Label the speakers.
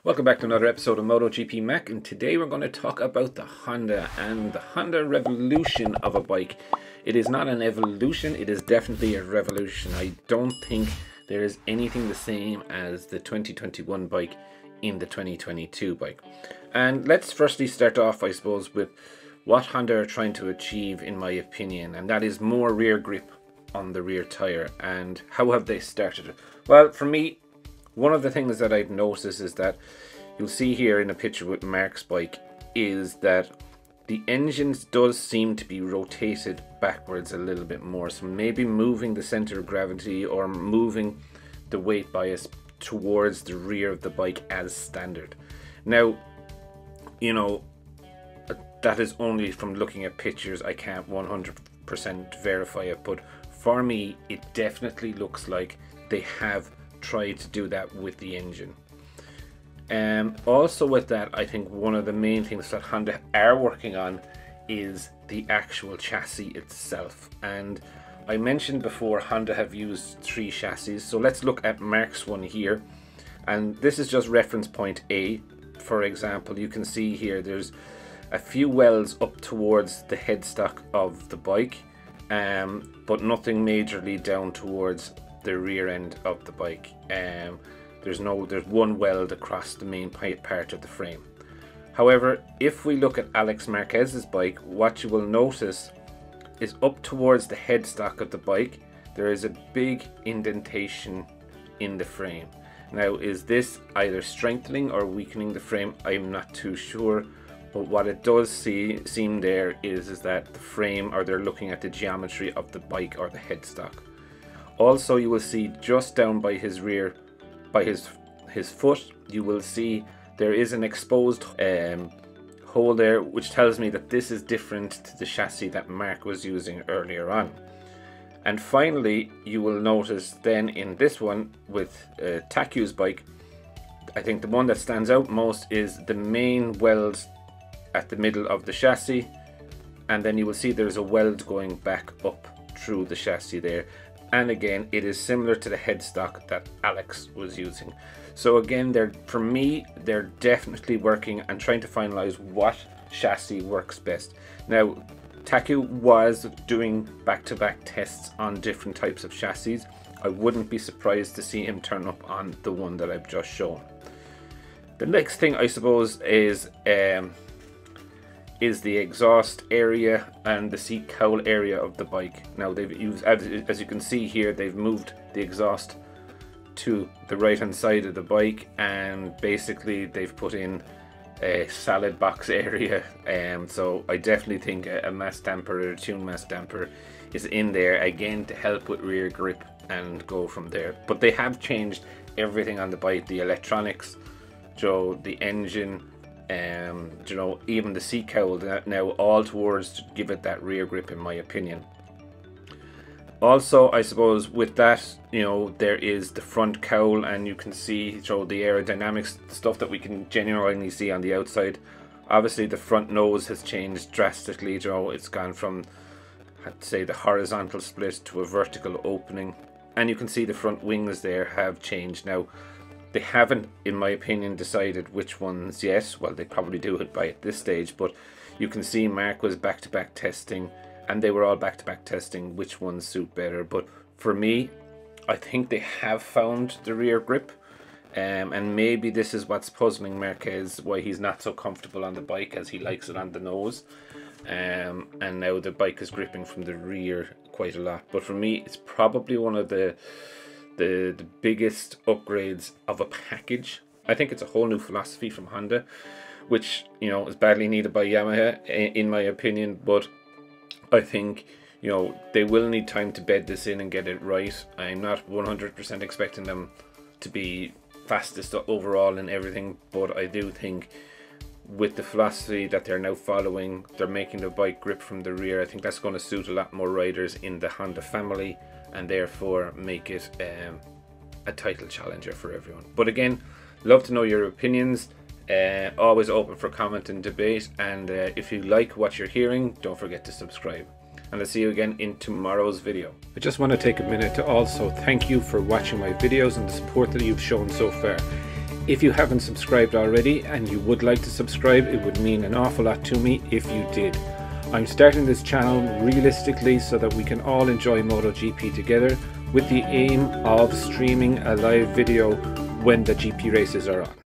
Speaker 1: Welcome back to another episode of MotoGP Mac, and today we're going to talk about the Honda and the Honda revolution of a bike. It is not an evolution, it is definitely a revolution. I don't think there is anything the same as the 2021 bike in the 2022 bike. And let's firstly start off, I suppose, with what Honda are trying to achieve, in my opinion, and that is more rear grip on the rear tyre. And how have they started it? Well, for me, one of the things that I've noticed is that you'll see here in a picture with Mark's bike is that the engine does seem to be rotated backwards a little bit more. So maybe moving the center of gravity or moving the weight bias towards the rear of the bike as standard. Now, you know, that is only from looking at pictures. I can't 100% verify it, but for me, it definitely looks like they have tried to do that with the engine. Also with that, I think one of the main things that Honda are working on is the actual chassis itself. And I mentioned before, Honda have used 3 chassis. So let's look at Mark's one here. And this is just reference point A. For example, you can see here there's a few welds up towards the headstock of the bike, but nothing majorly down towards the rear end of the bike. There's one weld across the main part of the frame. However, if we look at Alex Marquez's bike, what you will notice is up towards the headstock of the bike, there is a big indentation in the frame. Now, is this either strengthening or weakening the frame? I'm not too sure, but what it does seem there is that the frame, or they're looking at the geometry of the bike or the headstock. Also, you will see just down by his rear, by his foot, you will see there is an exposed hole there, which tells me that this is different to the chassis that Mark was using earlier on. And finally, you will notice then in this one with Taku's bike, I think the one that stands out most is the main weld at the middle of the chassis, and then you will see there's a weld going back up through the chassis there. And again, it is similar to the headstock that Alex was using. So again, for me, they're definitely working and trying to finalize what chassis works best. Now, Taku was doing back-to-back tests on different types of chassis. I wouldn't be surprised to see him turn up on the one that I've just shown. The next thing, I suppose, is the exhaust area and the seat cowl area of the bike. Now, they've used, as you can see here, they've moved the exhaust to the right hand side of the bike, and basically they've put in a salad box area. So I definitely think a mass damper or a tune mass damper is in there again to help with rear grip and go from there. But they have changed everything on the bike, the electronics, the engine, even the seat cowl now, all towards to give it that rear grip, in my opinion. Also, I suppose with that, there is the front cowl, and you can see the aerodynamics stuff that we can genuinely see on the outside. Obviously, the front nose has changed drastically. It's gone from, I'd say, the horizontal split to a vertical opening, and you can see the front wings there have changed. Now, they haven't, in my opinion, decided which ones yet. Well, they probably do it by this stage, but you can see Mark was back-to-back testing, and they were all back-to-back testing which ones suit better. But for me, I think they have found the rear grip, and maybe this is what's puzzling Marquez, why he's not so comfortable on the bike, as he likes it on the nose. And now the bike is gripping from the rear quite a lot. But for me, it's probably one of the biggest upgrades of a package. I think it's a whole new philosophy from Honda, which is badly needed by Yamaha, in my opinion. But I think they will need time to bed this in and get it right. I'm not 100% expecting them to be fastest overall and everything, but I do think with the philosophy that they're now following, they're making the bike grip from the rear. I think that's going to suit a lot more riders in the Honda family, and therefore make it a title challenger for everyone. But again, love to know your opinions. Always open for comment and debate, and if you like what you're hearing, don't forget to subscribe, and I'll see you again in tomorrow's video. I just want to take a minute to also thank you for watching my videos and the support that you've shown so far. If you haven't subscribed already and you would like to subscribe, it would mean an awful lot to me if you did. I'm starting this channel realistically so that we can all enjoy MotoGP together, with the aim of streaming a live video when the GP races are on.